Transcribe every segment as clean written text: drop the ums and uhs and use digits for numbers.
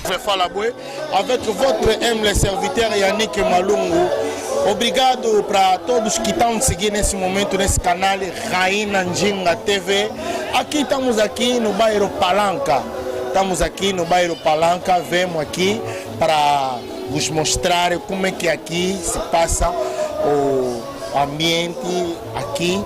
Avec votre humble serviteur Yannick Malungu, obrigado para todos que estão seguindo nesse momento nesse canal Rainha Njinga TV. Estamos aqui no bairro Palanca. Estamos aqui no bairro Palanca, vemos aqui para vos mostrar como é que aqui se passa o ambiente aqui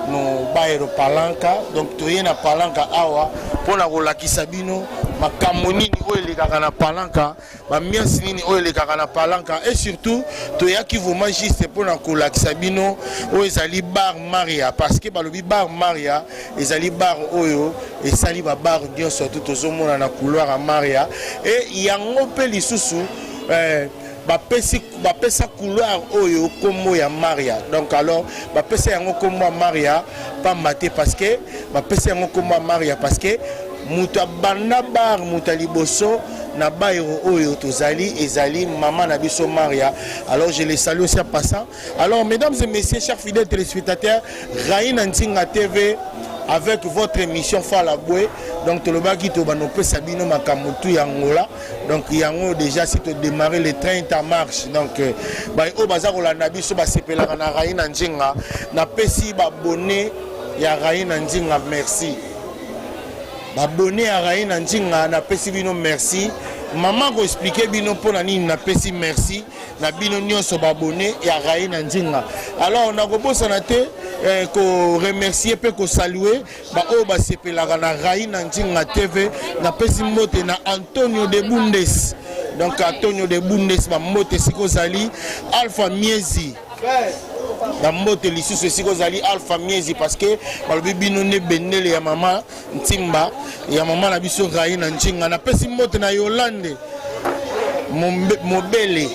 no bairro Palanca. Donc tu es na Palanca awa pour la rolakisa bino makambo nini oyo elekaka na Palanca, bamiasi nini oyo elekaka na Palanca, et surtout toyaki vraiment juste mpona kolakisa bino oyo ezali bar Maria, parce que balobi bar Maria ezali bar oyo esali babar nyonso to tozomona na couloir ya Maria, et yango mpe lisusu bapesa couloir oyo kombo ya Maria. Donc alors bapesa yango kombo ya Maria pamba te, parce que bapesa yango kombo ya Maria parce que muta banda bar muta liboso na bairo oyo tozali ezali maman na biso Maria. Alors je les salue aussi en passant. Alors mesdames et messieurs, chers fidèles téléspectateurs, Rainha Njinga TV avec votre émission Falaboué. Donc tolobaki to banope sabino makamutu yangola. Donc yango déjà si tu démarrer le train ta marche. Donc ba o bazako la nabiso ba sepelaka na Rainha Njinga na pesi ba abonné ya Rainha Njinga, merci. Abonné à Rainha Njinga na pesi bino merci. Maman ko expliquer bino pona nini na pesi merci na bino nyonso ba abonné ya Rainha Njinga. Alors on a kobosa na te ko remercier pe ko saluer ba o ba sepelaka na Rainha Njinga TV na pesi mote na Antonio de Bundes. Donc Antonio de Bundes ba mote siko zali Alpha Miezi. La moto lisusu siko zali Alpha Miezi, parce que balobi bino ne benele ya mama Ntimba ya mama na biso Rainha Njinga na pesi moto na Yolande Mobele.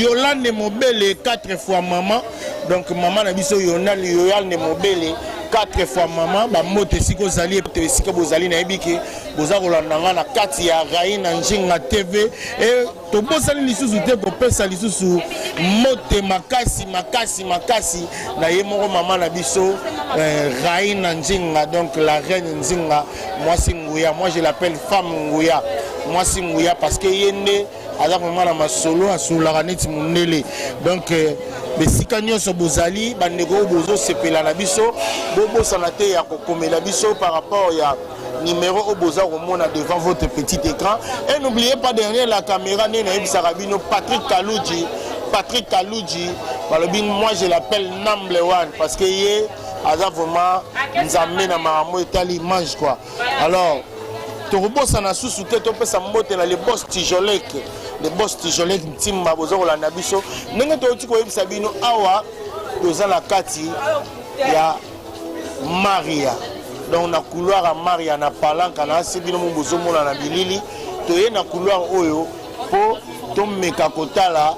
Yolande Mobele 4 fois maman. Donc maman na biso Yolande Mobele 4 fois maman. Ba moto siko zali e siko bozali na ebiki boza kolandanga na kati ya Rainha Njinga TV. Et to bosali lisusu te ko pesa lisusu mote makasi na ye moko maman na biso Rainha Njinga. Donc la reine Njinga, Mwasi Nguya, moi je l'appelle femme Nguya, Mwasi Nguya, parce que yende aza maman na masolo asolaka neti munele. Donc besika nyonso bozali bandeko bozo sepela na biso bobosana te ya kokomela biso par rapport ya numéro au boza romona devant votre petit écran. Et n'oubliez pas derrière la caméra Sarabino Patrick Kalouji. Moi je l'appelle number one parce que hier vraiment nous amène à Maramo Italie mange quoi. Alors Torubosa na sous tête on peut s'emboter les boss Tijolek, les boss Tijolek Ntimba bozo la nabiso. Nenga to tiko Sabino awa doza la kati ya Maria. Donc na couloir à Maria na Palanca na sibino mbozo mona na bilili toye na couloir oyo po tomeka kotala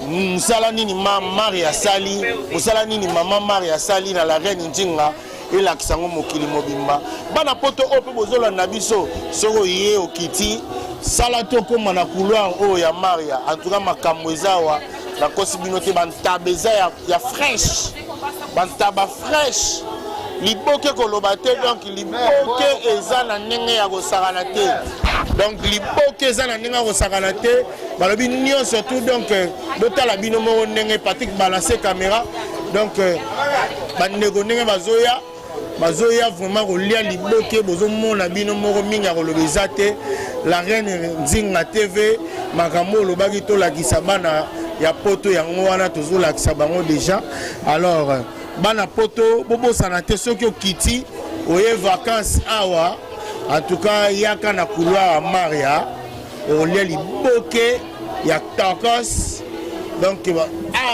musala nini Maria sali musala nini mama Maria sali na la reine Njinga et la kisango mokili mobimba bana poto ope bozola na biso soko ye okiti sala to koma na couloir oyo ya Maria. En tout cas makambo ezawa na kosibino te bantabeza ya fresh bantaba fresh liboke kolobate. Donc liboke eza na ndenge ya kosakana te. Donc liboke eza na ndenge ya kosakana te balobi nyo surtout. Donc botala bino moko ndenge Patrick balancer caméra. Donc bandeko ndenge bazoya vraiment kolia liboke bozomona bino moko mingi ya kolobeza te. La reine Njinga TV makambo olobaki tolakisa bana ya poto yango wana tozolakisa bango déjà. Alors bana poto bobo sanate soki okiti oye vacances awa. En tout cas yaka na couloir à Maria olia liboke ya tacos. Donc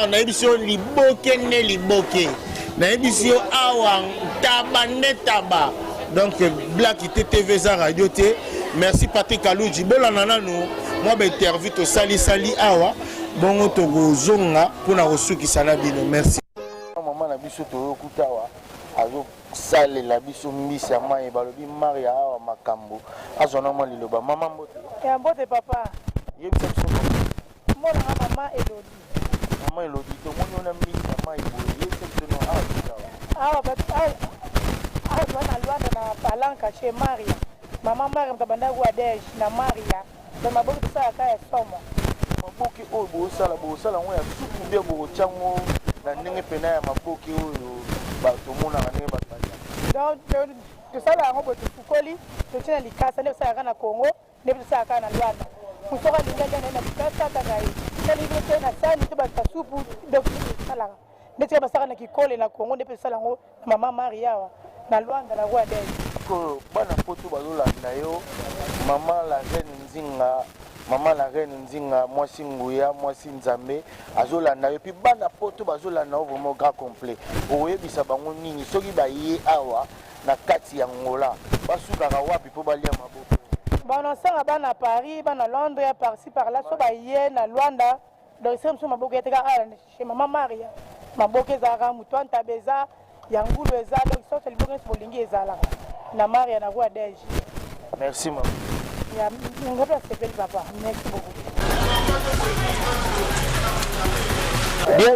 na ebisio liboke ne liboke na ebisio awa taba ne taba. Donc Black TV za radio te. Merci Patrick Kalouji bolana nanu moi ba interview to sali awa bongo to gozonga pona kosukisa na bino. Merci maman na biso to kutawa azo sale la biso mbisi ya mai balobi Maria awa makambo azona mo liloba mama mbote ya mbote papa yebisa biso mona mama Elodie to moni na mbisi ya mai boye yebisa biso no awa awa bana Luanda na Palanca chez Maria Maman Maria mtabanda kwa Dej na Maria. Dans ma boque de ça à somo. Maboki oyo bosala ngo ya supu bia bokotyango na ndenge pena ya maboki oyo tomonaka ndenge bato balia. Donc tosala yango boye tofukoli totina likasa nde tosalaka na Congo nde tosalaka na Luanda. Mosoka alingi alia na likasa ataka ye salingili te na sani to bato basupu donc tosalaka nde tika basalaka na kikole na Congo nde mpe tosala yango na Mama Maria awa na Luanda na roi Dej. Bana poto bazolanda yo mama la reine nzinga mwasi nguya mwasi nzambe azolanda yo puis bana poto bazolanda yo vraiment grand complet oyebisa bango nini soki baye awa na kati ya ngola basukaka wapi po balia maboko banosanga bana Paris bana Londres par-ci par-là so baye na Luanda donc c'est mso maboko eteka chez Mama Maria maboko ezalaka mutu antabeza ya ngulu eza donc sote liboko nyonso bolingi ezalaka na Maria na roi Dej. Merci maman. Papa. Merci beaucoup.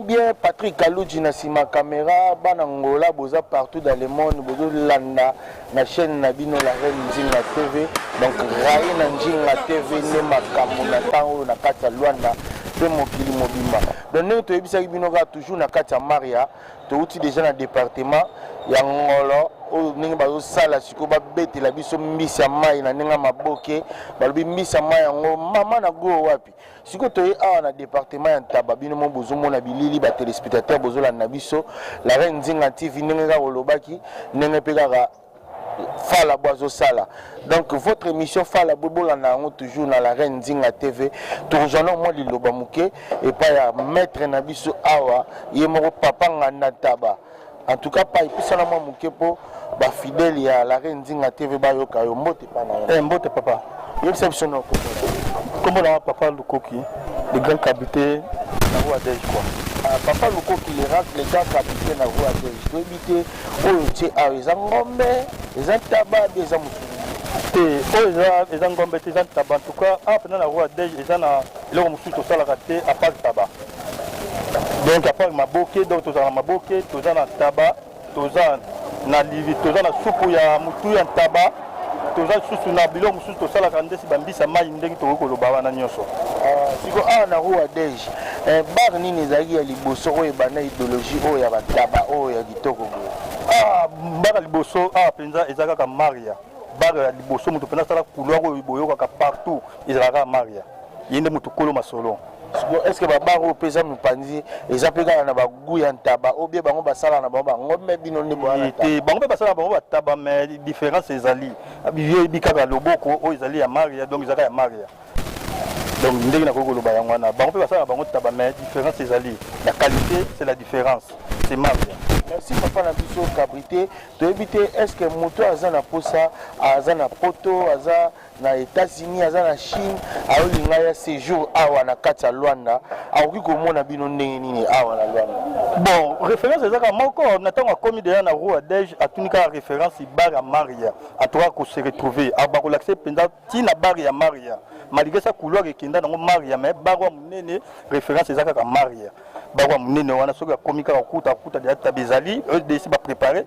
Bien, Patrick Kalouji na sima caméra, Banangola, boza partout dans le monde, bozo landa na chaîne Nabino la Reine Nzinga TV. Donc Raye na Nzinga TV ne makambo na tango na kata Luanda pe mokili mobimba. Donc nous to ebisa bino ga toujours na kata Maria, to uti déjà na département ya Ngolo. O ningi bazo sala siko ba betela biso mbisa mai na ninga maboke balobi mbisa mai yango mama na go wapi siko toye awa na département ya Ntaba bino mo bozo mona bilili ba téléspectateurs bozo la na biso la Reine Nzinga TV ninga ga olobaki ninga pe ga Fala bozo sala donc votre émission Fala bobola na ngo toujours na la Reine Nzinga TV tourjana mo liloba muke et pas ya maître na biso awa yemoko papa ngana Ntaba. En tout cas, pas épicé na moi mukepo ba fidèle ya la Reine Nzinga TV ba yoka yo mbote pa na. Mbote papa. Yo exception na ko. Comme on a papa Lukoki, le grand capitaine na roi Dej quoi. Papa Lukoki le grand capitaine na roi Dej. To éviter oyo tie a ezangombe, ezantaba des amusu. Eza ngombe te eza taba en tout cas pendant la roi Dej eza na eloko musu to sala raté à part taba. Donc à part maboke donc tozana maboke tozana taba tozana na livi tozana supu ya mutu ya taba tozana susu na bilo musu tosalaka ndesi bambisa mai ndenge tokoloba wana nyonso siko awa na roi Dej bar nini ezalaki ya liboso oyo ebanda idéologie oyo ya bataba oyo ya kitoko bar ya liboso awa mpenza eza kaka Maria bar ya liboso moto mpenza asala couloir oyo boyokaka partout ezalaka Maria ye nde moto kolo masolo. Est-ce que babar au pesa mupanzi ezapeka na bagu ya ntaba obie bango basala na bango ngombe bino ndi bwana te bango basala bango bataba mais différence ezali biye bikaka loboko o ezali ya Maria donc ezaka ya Maria donc ndenge na kokoloba yango wana bango pe basala bango taba mais différence ezali la qualité c'est la différence c'est Maria. Merci papa na biso cabrité to éviter est-ce que moto azana posa azana poto aza na États-Unis aza na Chine aolinga ya séjour awa na kati ya Luanda akoki komona bino ndenge nini awa na Luanda. Bon référence ezaka moko na tango akomi deja na roi Dej atunika référence bar ya Maria atoka ko se retrouver abako l'accès penda tina bar ya Maria malgré sa couloir ekenda nango Maria mais barwa munene référence ezaka ka Maria barwa munene wana soki akomi kaka kuta deja tabezali desi ba préparer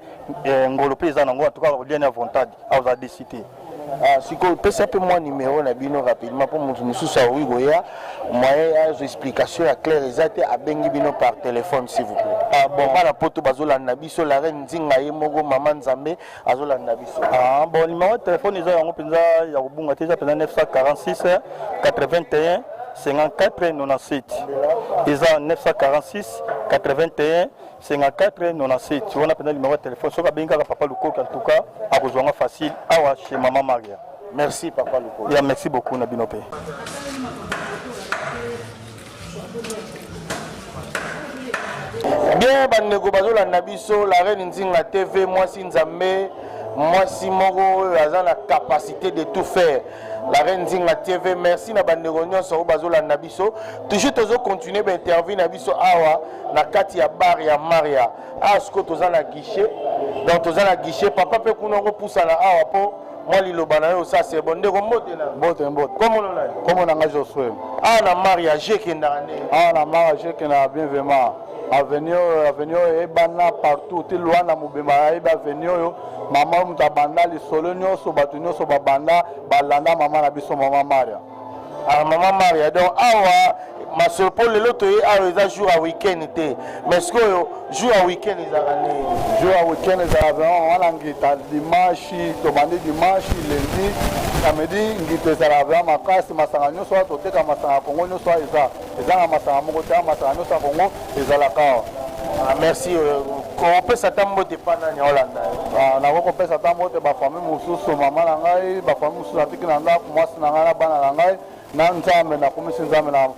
ngolo pe eza nango atoka lien ya volonté aza décider. Siko pesa pe moi numéro na bino rapidement pour moto mususu awi goya moyen ya explication ya clair exacte abengi bino par téléphone s'il vous plaît. Bon bana poto bazolanda biso la Reine Nzinga ye moko mama Nzambe azolanda biso. Bon numéro de téléphone eza yango penza ya kobunga te eza penza 946 81 54 97 eza 946 81 54 97 tu vois le numéro de téléphone soka benga papa Lukoki en tout cas a besoin facile awa chez maman Maria. Merci papa Lukoki. Ya merci beaucoup na binope. Bien bandeko bazolanda biso la Reine Nzinga TV mwasi Nzambe mwasi moko aza na capacité de tout faire. La Reine Nzinga TV, merci na bandeko nyonso bazolanda biso. Toujours tozo continuer ba interview na biso awa na kati ya bar ya Maria. Asko toza na guichet. Donc toza na guichet papa pe kuna ko poussa na awa po moi liloba na yo ça c'est bon ndeko mbote na Mbote. Comment on a nga Josué. Ah na Maria je kenda ne. Ah na Maria je kenda bienvenue. avenue ebana partout ti Luanda mobimba eba avenue oyo mama mutu abanda lisolo nyonso bato nyonso babanda balanda mama na biso mama Maria. Mama Maria donc awa masolo po lelo toye awa eza jour à week-end te mais ce que jour à week-end ezalaka nini? Jour à week-end ezalaka vraiment wana ngita dimanche tobandi dimanche lundi samedi ngita ezalaka vraiment makasi masanga nyonso wana toteka masanga ya Congo nyonso eza na masanga moko te masanga nyonso ya Congo ezalaka awa. Merci kopesa ta mbote mpa nani olanda nakokopesa ta mbote bafamille mosusu mama na ngai bafamille mosusu atiki na ndako mwasi na ngai na bana na ngai na nzambe nakomisi nzambe na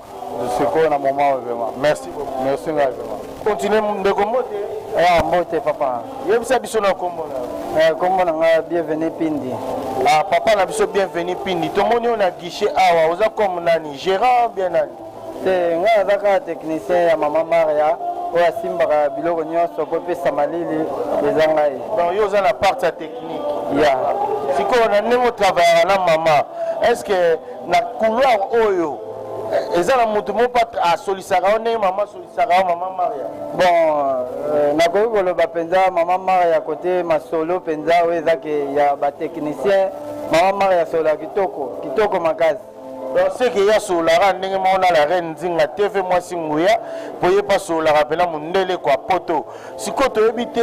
sikoyo na moma oyo vraiment. Merci beaucoup. Merci ngai vraiment. Continue ndeko mbote. Mbote papa. Yebisa biso na kombo na. Kombo na nga bienvenue Pindi. Papa na biso bienvenue Pindi. Tomoni on a guichet awa oza comme nani gérant bien nani. Te nga azaka technicien ya mama Maria oyo asimbaka biloko nyonso po pesa malili eza ngai. Donc yo oza na partie ya technique. Ya. Sikoyo na ndenge otravaillaka na mama est-ce que na couloir oyo eza na moto moko asolisaka ndenge mama asolisaka mama Maria? Bon nakoki koloba mpenza mama Maria kote masolo mpenza oyo ezake ya batechnicien mama Maria asolaka kitoko makasi. Donc c'est que ya solara ndenge mona la reine Nzinga TV mwasi nguya boye pa solara pena mundele kwa poto siko toyebi te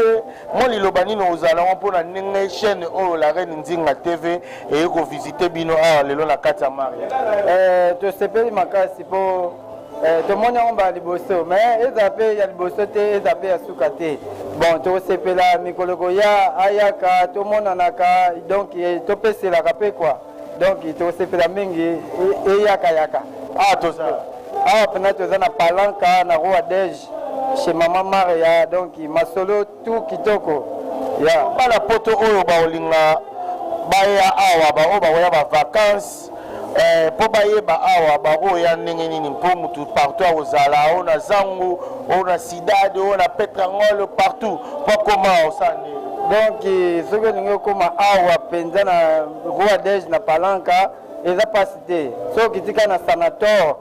mo liloba nini ozala mpona ndenge chaîne oyo la reine Nzinga TV eye ko visiter bino awa lelo na kati ya Maria. Tosepeli makasi po tomoni yango mbala liboso mais eza pe ya liboso te eza pe ya suka te. Bon tosepela mikolo koya ayaka tomonanaka donc topeselaka pe kwa donc tosepela mingi eyaka toza awa pena toza na palanka na roi dege chez mama Maria donc masolo tout kitoko ya bana poto oyo baolinga baya awa bao baoya ba vacances po bayeba awa baoya ndenge nini mpo mutu partout ozala o na zangu o na sidade o na petrangolo partout po koma osani. Donc soki olingi okoma awa mpenza na roi dege na palanka eza pasi te soki tika na sanator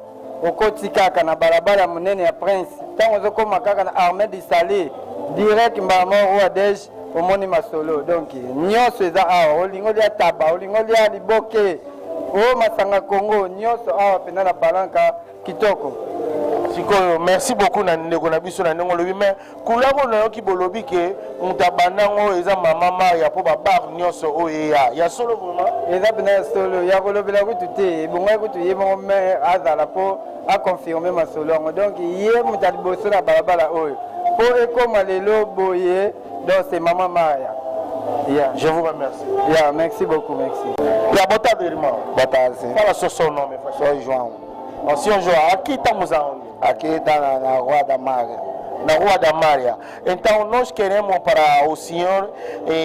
okoti kaka na balabala ya monene ya prince ntango ozokoma kaka na armée du sali direct mbala roi dege omoni masolo donc nyonso eza awa olingi olia taba olingi olia liboke o masanga Congo nyonso awa mpenza na palanka kitoko. Sikoyo merci beaucoup na ndeko na biso na ndenge olobi mais kulako na yoki bolobi ke mutabanango eza mama Maria po ba bar nyonso oyo ya solo vraiment eza pena ya solo ya kolobela kutu te ebongai kutu ye moko maire azala po aconfirme masolo yango donc ye mutu aliboso na balabala oyo po ekoma lelo boye donc c'est mama Maria. Yeah. Je vous remercie. Yeah, merci beaucoup, merci. Ya bota birima. Batazi. Fala son nom mais so João. Ancien joueur aqui estamos aonde? Aqui está na Rua da Maria. Na Rua da Maria. Então nós queremos para o senhor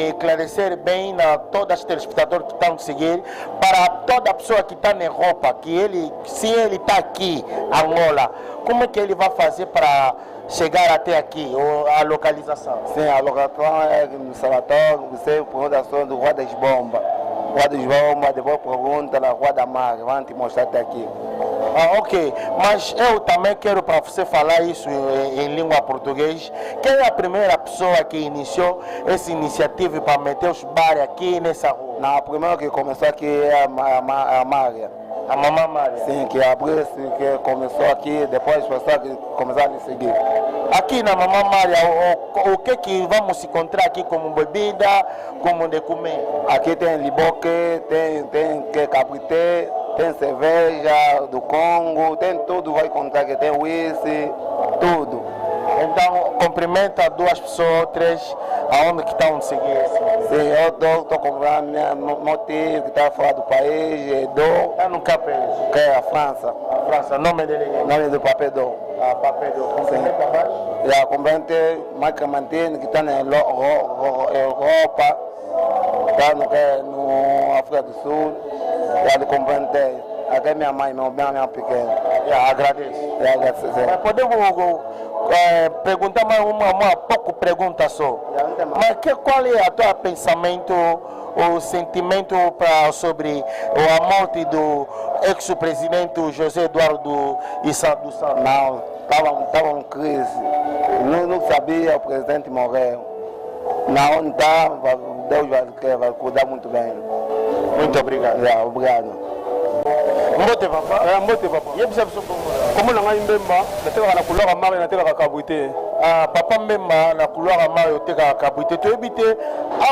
esclarecer bem a todos os telespectadores que estão a seguir, para toda pessoa que está na Europa, que ele, se ele está aqui, Angola, como é que ele vai fazer para chegar até aqui, a localização? Sim, a localização é no Sanatório, você pergunta do Rua das Bombas. Rua das Bombas, depois pergunta na Rua da Maria, vamos te mostrar até aqui. Ok, mas eu também quero para você falar isso em língua portuguesa. Quem é a primeira pessoa que iniciou essa iniciativa para meter os bares aqui nessa rua? Não, a primeira que começou aqui é a Maria. A mamãe Maria? Sim, que abriu, que começou aqui, depois as pessoas que começaram a seguir. Aqui na mamãe Maria, o que vamos encontrar aqui como bebida, como de comer? Aqui tem liboque, tem cabrité, tem cerveja do Congo, tem tudo, vai contar que tem whisky, tudo. Então, cumprimenta duas pessoas, três, aonde que estão a seguir? Sim, eu estou comprando meu tio que está fora do país, está no Capel. Que é a França. A França, nome dele é? Nome do Papedô. Papedô. Cumprimenta mais? Já cumprimenta Marca Mantene, que está na Europa, está no África do Sul. Já lhe cumprimentei. Aqui minha mãe, minha pequena. Agradeço. Mas podemos perguntar mais uma pouco pergunta só. Mas qual é o teu pensamento, o sentimento sobre a morte do ex-presidente José Eduardo dos Santos? Não, estava em crise. Não sabia o presidente morreu. Na onde está, Deus vai cuidar muito bem. Muito obrigado. Obrigado. Mbote papa. Mbote papa. Yebisa biso bongo. Comme na ngai mbemba, natekaka na couloir ya mare natekaka kabuite. Ah, papa Mbemba na couloir ya Maria otekaka kabuite. Toyebi te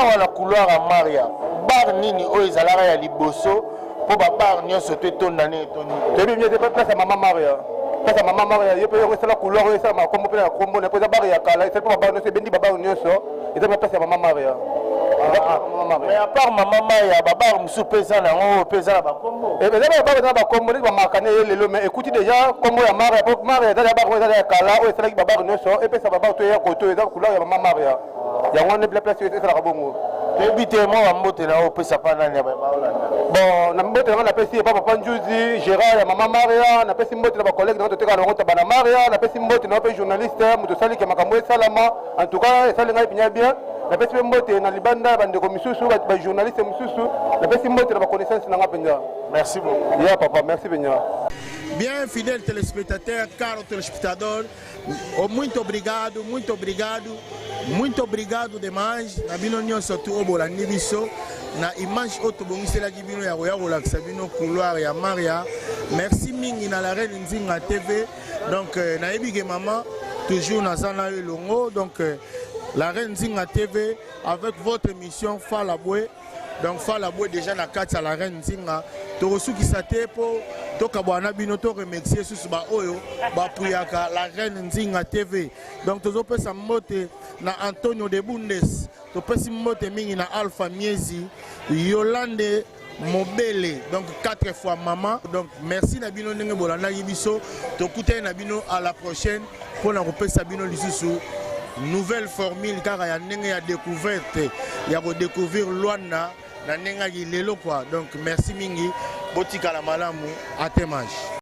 awa na couloir ya Maria. Bar nini oyo ezalaka ya liboso po babar nyonso to etonda ne etoni. Toyebi bien te place ya mama Maria. Place ya mama Maria ye pe esala couloir oyo esala makombo mpe na kombo na mpe eza bar ya kala esali mpo babar nyonso ebendi babar nyonso eza mpe place ya mama Maria. Mais à part maman Maya, babar musu pesa na ngo pesa na bakombo. Et bien babar na bakombo ni ba makane lelo mais écoutez déjà kombo ya Maria pour Maria eza babar eza ya kala oyo esala babar nyonso et pe sa babar to ya koto eza couleur ya mama Maria. Yango ne place esala ka bongo. Toyebi mo bambote na o pesa pa nani ya baolanda. Bon na mbote na pesi papa Njuzi Gérard ya mama Maria na pesi mbote na ba collègue na toteka na ngota bana Maria na pesi mbote na pe journaliste muto sali ke makambo salama en tout cas esali ngai pinya bien na pesi mbote na libanda bandeko misusu ba journaliste misusu na pesi mbote na ba connaissance na ngapenza. Merci beaucoup. Ya papa merci Benya. Bien, fidèles téléspectateurs, caro telespectador, muito obrigado, muito obrigado, muito obrigado demais. Na bino nyonso tu obolandi biso na image oto bongisela ki bino ya roya rolakisa bino couloir ya Maria. Merci mingi na la reine Nzinga TV. Donc na ebige maman toujours na zana longo. Donc la reine Nzinga TV avec votre émission Falabwe. Donc Falabwe déjà na kati la reine Nzinga. Torosu ki sate po tokabwana bino to remercier susu ba oyo ba puyaka la reine Nzinga TV. Donc tozopesa mbote na Antonio de Bundes, topesi mbote mingi na Alpha Miezi, Yolande Mobele, donc 4 fois maman. Donc merci na bino ndenge bolanda biso, tokutay na bino à la prochaine pour na kopesa bino lisusu nouvelle formule car ya ndenge ya découverte ya ko découvrir Luanda na nenga lelo quoi. Donc merci mingi, botika la malamu atemage.